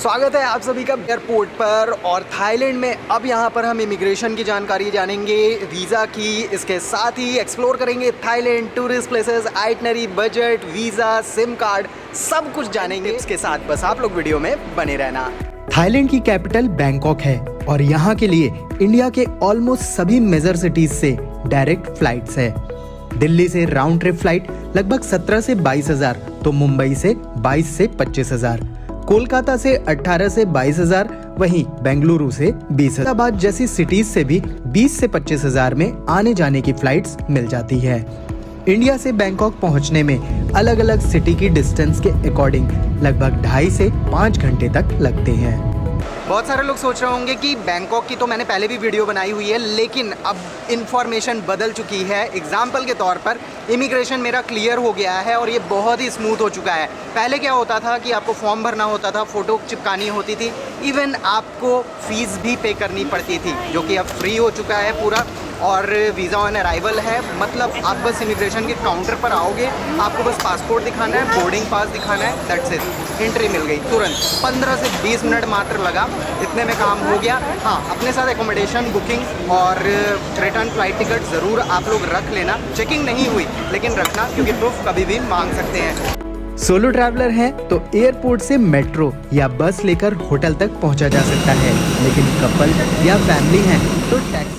स्वागत है आप सभी का एयरपोर्ट पर। और थाईलैंड में अब यहाँ पर हम इमिग्रेशन की जानकारी जानेंगे, वीज़ा की, इसके साथ ही एक्सप्लोर करेंगे Thailand, tourist places, itinerary, budget, visa, SIM card, सब कुछ जानेंगे। इसके साथ बस आप लोग वीडियो में बने रहना। थाईलैंड की कैपिटल बैंकॉक है और यहाँ के लिए इंडिया के ऑलमोस्ट सभी मेजर सिटीज से डायरेक्ट फ्लाइट्स है। दिल्ली से राउंड ट्रिप फ्लाइट लगभग 17 से 22,000, तो मुंबई से 22 से 25,000, कोलकाता से 18 से 22,000, वहीं बेंगलुरु से 20,000, हैदराबाद जैसी सिटीज से भी 20 से 25,000 में आने जाने की फ्लाइट्स मिल जाती है। इंडिया से बैंकॉक पहुंचने में अलग अलग सिटी की डिस्टेंस के अकॉर्डिंग लगभग 2.5 से 5 घंटे तक लगते हैं। बहुत सारे लोग सोच रहे होंगे कि बैंकॉक की तो मैंने पहले भी वीडियो बनाई हुई है, लेकिन अब इन्फॉर्मेशन बदल चुकी है। एग्जाम्पल के तौर पर इमिग्रेशन मेरा क्लियर हो गया है और ये बहुत ही स्मूथ हो चुका है। पहले क्या होता था कि आपको फॉर्म भरना होता था, फ़ोटो चिपकानी होती थी, इवन आपको फ़ीस भी पे करनी पड़ती थी, जो कि अब फ्री हो चुका है पूरा। और वीज़ा ऑन अराइवल है, मतलब आप बस इमिग्रेशन के काउंटर पर आओगे, आपको बस पासपोर्ट दिखाना है, बोर्डिंग पास दिखाना है, दैट्स इट, एंट्री मिल गई तुरंत। 15 से 20 मिनट मात्र लगा, इतने में काम हो गया। हाँ, अपने साथ एकोमोडेशन बुकिंग और रिटर्न फ्लाइट टिकट ज़रूर आप लोग रख लेना। चेकिंग नहीं हुई लेकिन रखना, क्योंकि प्रूफ कभी भी मांग सकते हैं। सोलो ट्रैवलर हैं तो एयरपोर्ट से मेट्रो या बस लेकर होटल तक पहुंचा जा सकता है, लेकिन कपल या फैमिली हैं तो टैक्सी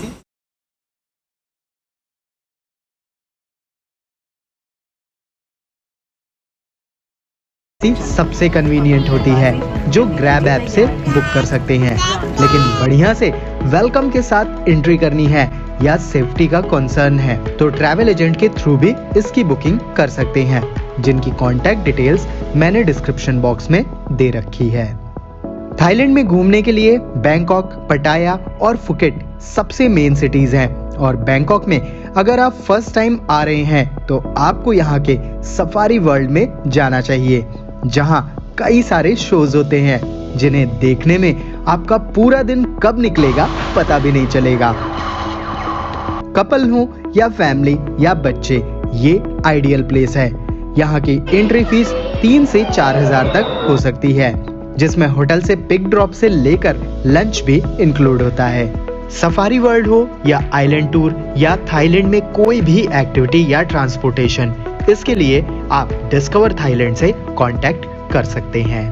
सबसे कन्वीनियंट होती है, जो ग्रैब ऐप से बुक कर सकते हैं। लेकिन बढ़िया से वेलकम के साथ एंट्री करनी है या सेफ्टी का कंसर्न है तो ट्रैवल एजेंट के थ्रू भी इसकी बुकिंग कर सकते हैं, जिनकी कॉन्टैक्ट डिटेल्स मैंने डिस्क्रिप्शन बॉक्स में दे रखी है। थाईलैंड में घूमने के लिए बैंकॉक, पटाया और फुकेट सबसे मेन सिटीज हैं। और बैंकॉक में अगर आप फर्स्ट टाइम आ रहे हैं तो आपको यहाँ के सफारी वर्ल्ड में जाना चाहिए, जहाँ कई सारे शोज होते हैं, जिन्हें देखने में आपका पूरा दिन कब निकलेगा पता भी नहीं चलेगा। कपल हो या फैमिली या बच्चे, ये आइडियल प्लेस है। यहाँ की एंट्री फीस 3 से 4,000 तक हो सकती है, जिसमें होटल से पिक ड्रॉप से लेकर लंच भी इंक्लूड होता है। सफारी वर्ल्ड हो या आइलैंड टूर या थाईलैंड में कोई भी एक्टिविटी या ट्रांसपोर्टेशन, इसके लिए आप डिस्कवर थाईलैंड से कांटेक्ट कर सकते हैं।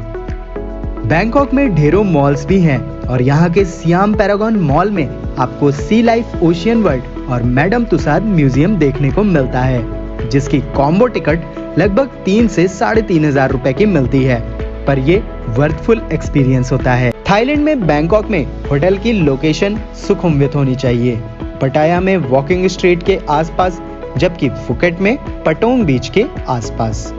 बैंकॉक में ढेरों मॉल्स भी हैं और यहाँ के सियाम पैरागॉन मॉल में आपको सी लाइफ, ओशियन वर्ल्ड और मैडम तुसाद म्यूजियम देखने को मिलता है, जिसकी कॉम्बो टिकट लगभग 3 से 3,500 रुपए की मिलती है, पर ये वर्थफुल एक्सपीरियंस होता है। थाईलैंड में बैंकॉक में होटल की लोकेशन सुखुमवित होनी चाहिए। पटाया में वॉकिंग स्ट्रीट के आसपास, जबकि फुकेट में पटोंग बीच के आसपास।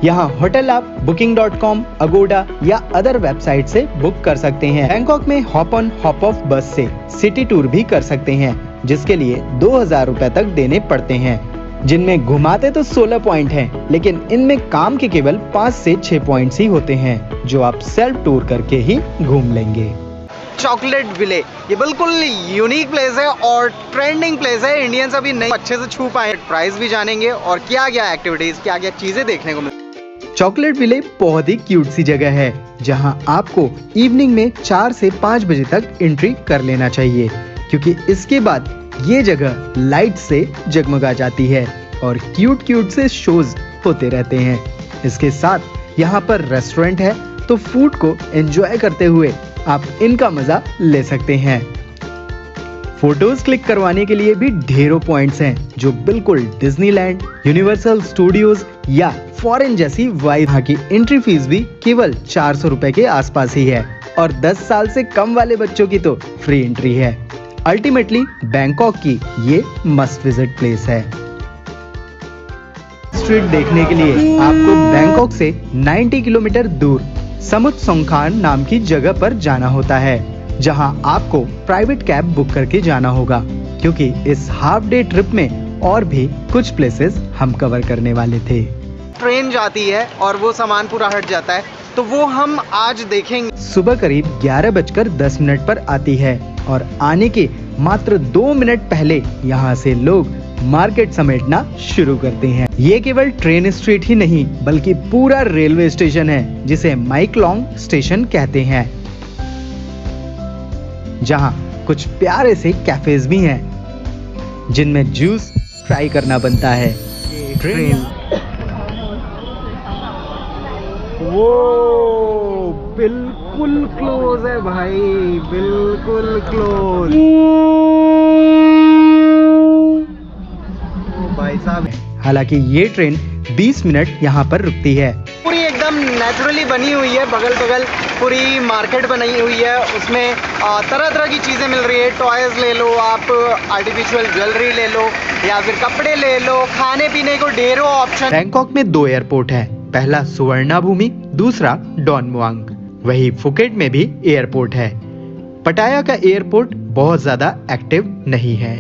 यहाँ होटल आप booking.com, अगोडा या अदर वेबसाइट से बुक कर सकते हैं। बैंकॉक में हॉप ऑन हॉप ऑफ बस से सिटी टूर भी कर सकते हैं, जिसके लिए 2,000 रुपए तक देने पड़ते हैं, जिनमें घुमाते तो 16 पॉइंट हैं, लेकिन इनमें काम के केवल 5 से 6 पॉइंट्स ही होते हैं, जो आप सेल्फ टूर करके ही घूम लेंगे। चॉकलेट विले, ये बिल्कुल यूनिक प्लेस है और ट्रेंडिंग प्लेस है। इंडियंस अभी नहीं अच्छे से छू पाए। प्राइस भी जानेंगे और क्या क्या एक्टिविटीज, क्या क्या चीजें देखने को मिलती। चॉकलेट विले बहुत ही क्यूट सी जगह है, जहां आपको इवनिंग में 4 से 5 बजे तक एंट्री कर लेना चाहिए, क्योंकि इसके बाद ये जगह लाइट से जगमगा जाती है और क्यूट से शोज होते रहते हैं। इसके साथ यहाँ पर रेस्टोरेंट है, तो फूड को एंजॉय करते हुए आप इनका मजा ले सकते हैं। फोटोज क्लिक करवाने के लिए भी ढेरों पॉइंट्स हैं, जो बिल्कुल डिज्नीलैंड, यूनिवर्सल स्टूडियोज या फॉरेन जैसी वाइब। यहाँ की एंट्री फीस भी केवल 400 रुपए के आसपास ही है और 10 साल से कम वाले बच्चों की तो फ्री एंट्री है। अल्टीमेटली बैंकॉक की ये मस्ट विजिट प्लेस है। स्ट्रीट देखने के लिए आपको बैंकॉक से 90 किलोमीटर दूर समुत सोंगखान नाम की जगह पर जाना होता है, जहां आपको प्राइवेट कैब बुक करके जाना होगा, क्योंकि इस हाफ डे ट्रिप में और भी कुछ प्लेसेस हम कवर करने वाले थे। ट्रेन जाती है और वो सामान पूरा हट जाता है, तो वो हम आज देखेंगे। सुबह करीब 11:10 पर आती है और आने के मात्र 2 मिनट पहले यहाँ से लोग मार्केट समेटना शुरू करते हैं। ये केवल ट्रेन स्ट्रीट ही नहीं बल्कि पूरा रेलवे स्टेशन है जिसे माइकलोंग स्टेशन कहते हैं, जहां कुछ प्यारे से कैफेज भी हैं जिनमें जूस ट्राई करना बनता है। ट्रेन वो बिल्कुल क्लोज है भाई, बिल्कुल क्लोज। ओ भाई साहब, हालांकि ये ट्रेन 20 मिनट यहाँ पर रुकती है। पूरी एकदम नेचुरली बनी हुई है, बगल बगल पूरी मार्केट बनाई हुई है, उसमें तरह तरह की चीज़ें मिल रही है। टॉयज ले लो आप, आर्टिफिशियल ज्वेलरी ले लो या फिर कपड़े ले लो, खाने पीने को ढेरों ऑप्शन। बैंकॉक में 2 एयरपोर्ट है, पहला सुवर्णाभूमि, दूसरा डॉन मुआंग। वही फुकेट में भी एयरपोर्ट है। पटाया का एयरपोर्ट बहुत ज्यादा एक्टिव नहीं है।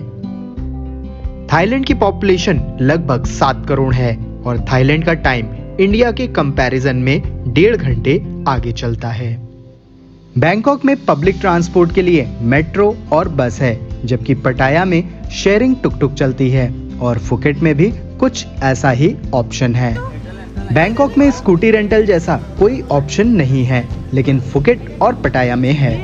थाईलैंड की पॉपुलेशन लगभग 7 करोड़ है और थाईलैंड का टाइम इंडिया के कंपैरिजन में 1.5 घंटे आगे चलता है। बैंकॉक में पब्लिक ट्रांसपोर्ट के लिए मेट्रो और बस है, जबकि पटाया में शेयरिंग टुक टुक चलती है और फुकेट में भी कुछ ऐसा ही ऑप्शन है। बैंकॉक में स्कूटी रेंटल जैसा कोई ऑप्शन नहीं है, लेकिन फुकेट और पटाया में है।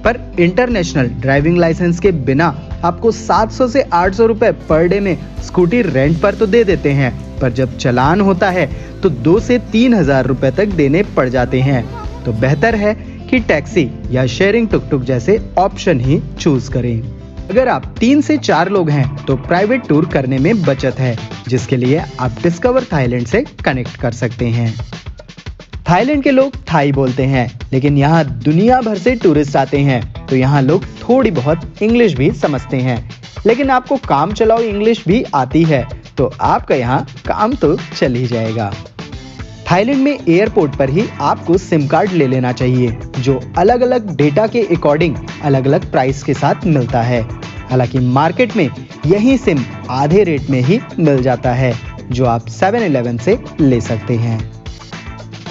पर इंटरनेशनल ड्राइविंग लाइसेंस के बिना आपको 700 से 800 रुपए पर डे में स्कूटी रेंट पर तो दे देते हैं, पर जब चालान होता है तो 2 से 3 हजार रुपए तक देने पड़ जाते हैं। तो बेहतर है कि टैक्सी या शेयरिंग टुक टुक जैसे ऑप्शन ही चूज करें। अगर आप 3 से 4 लोग हैं तो प्राइवेट टूर करने में बचत है, जिसके लिए आप डिस्कवर थाईलैंड से कनेक्ट कर सकते हैं। थाईलैंड के लोग थाई बोलते हैं, लेकिन यहाँ दुनिया भर से टूरिस्ट आते हैं, तो यहाँ लोग थोड़ी बहुत इंग्लिश भी समझते हैं। लेकिन आपको काम चलाओ इंग्लिश भी आती है तो आपका यहाँ काम तो चल ही जाएगा। थाईलैंड में एयरपोर्ट पर ही आपको सिम कार्ड ले लेना चाहिए, जो अलग अलग डेटा के अकॉर्डिंग अलग अलग प्राइस के साथ मिलता है। हालांकि मार्केट में यही सिम आधे रेट में ही मिल जाता है, जो आप 7-Eleven से ले सकते हैं।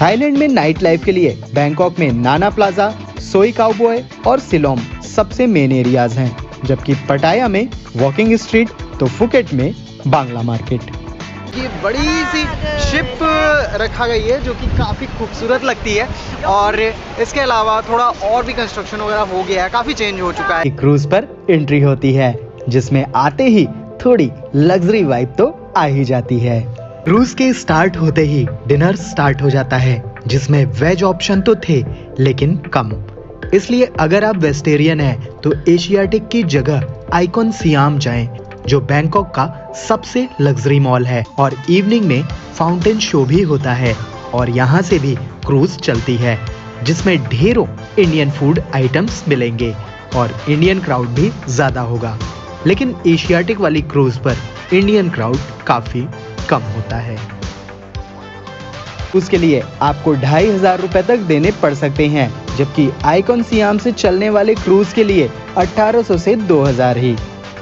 थाईलैंड में नाइट लाइफ के लिए बैंकॉक में नाना प्लाजा, सोई काउबॉय और सिलोम सबसे मेन एरियाज हैं, जबकि पटाया में वॉकिंग स्ट्रीट तो फुकेट में बांग्ला मार्केट। ये बड़ी सी शिप रखा गई है जो कि काफ़ी खूबसूरत लगती है, और इसके अलावा थोड़ा और भी कंस्ट्रक्शन वगैरह हो गया है, काफ़ी चेंज हो चुका है। क्रूज पर एंट्री होती है, जिसमें आते ही थोड़ी लग्जरी वाइब तो आ ही जाती है। क्रूज के स्टार्ट होते ही डिनर स्टार्ट हो जाता है, जिसमें वेज ऑप्शन तो थे लेकिन कम। इसलिए अगर आप वेजिटेरियन हैं तो एशियाटिक की जगह आइकॉन सियाम जाएं, जो बैंकॉक का सबसे लग्जरी मॉल है, और इवनिंग में फाउंटेन शो भी होता है और यहाँ से भी क्रूज चलती है, जिसमें ढेरों इंडियन फूड आइटम्स मिलेंगे और इंडियन क्राउड भी ज्यादा होगा। लेकिन एशियाटिक वाली क्रूज पर इंडियन क्राउड काफी कम होता है। उसके लिए आपको 2500 रुपए तक देने पड़ सकते हैं, जबकि आइकॉन सियाम से चलने वाले क्रूज के लिए 1800 से 2000 ही।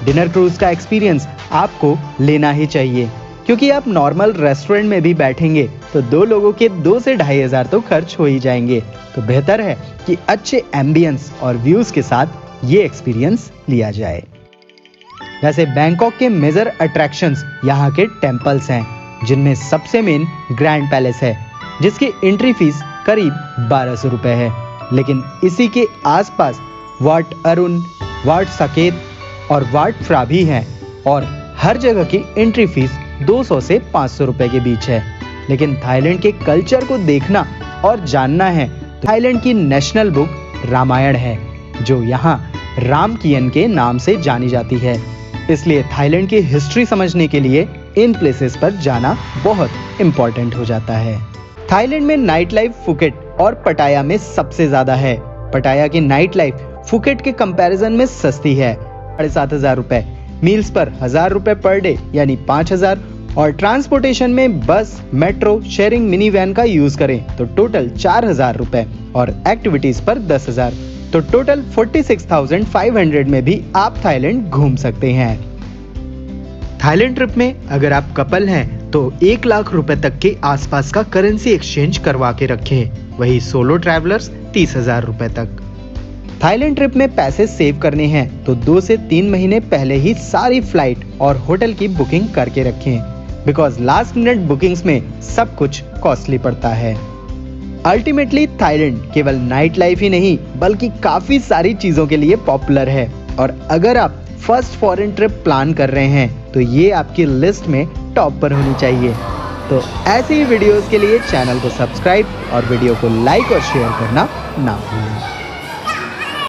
डिनर क्रूज का एक्सपीरियंस आपको लेना ही चाहिए, क्योंकि आप नॉर्मल रेस्टोरेंट में भी बैठेंगे तो 2 लोगों के 2 से 2500 तो खर्च हो ही जाएंगे। तो बेहतर है कि अच्छे एम्बियंस और व्यूज के साथ ये एक्सपीरियंस लिया जाए। वैसे बैंकॉक के मेजर अट्रैक्शंस यहाँ के टेम्पल्स हैं, जिनमें सबसे मेन ग्रैंड पैलेस है, जिसकी एंट्री फीस करीब 1200 रुपए है। लेकिन इसी के आसपास वाट अरुण, वाट साकेत और वाट फ्रा भी हैं, और हर जगह की एंट्री फीस 200 से 500 रुपए के बीच है। लेकिन थाईलैंड के कल्चर को देखना और जानना है, थाईलैंड की नेशनल बुक रामायण है, जो यहाँ राम कियन के नाम से जानी जाती है। इसलिए थाईलैंड की हिस्ट्री समझने के लिए इन प्लेसेस पर जाना बहुत इम्पोर्टेंट हो जाता है। थाईलैंड में नाइट लाइफ फुकेट और पटाया में सबसे ज्यादा है। पटाया की नाइट लाइफ फुकेट के कंपैरिजन में सस्ती है, 7500 रुपए, मील्स पर 1000 रुपए पर डे यानी 5000, और ट्रांसपोर्टेशन में बस, मेट्रो, शेयरिंग मिनी वैन का यूज करें तो टोटल 4000 रुपए, और एक्टिविटीज पर 10,000, तो टोटल 46,500 में भी आप थाईलैंड घूम सकते हैं। थाईलैंड ट्रिप में अगर आप कपल हैं तो 1 लाख रुपए तक के आसपास का करेंसी एक्सचेंज करवा के रखें, वही सोलो ट्रैवलर्स 30,000 रुपए तक। थाईलैंड ट्रिप में पैसे सेव करने हैं तो 2 से 3 महीने पहले ही सारी फ्लाइट और होटल की बुकिंग करके रखें, बिकॉज लास्ट मिनट बुकिंग्स में सब कुछ कॉस्टली पड़ता है। अल्टीमेटली थाईलैंड केवल नाइट लाइफ ही नहीं बल्कि काफी सारी चीजों के लिए पॉपुलर है, और अगर आप फर्स्ट फॉरेन ट्रिप प्लान कर रहे हैं तो ये आपकी लिस्ट में टॉप पर होनी चाहिए। तो ऐसे ही वीडियोस के लिए चैनल को सब्सक्राइब और वीडियो को लाइक और शेयर करना ना भूलें।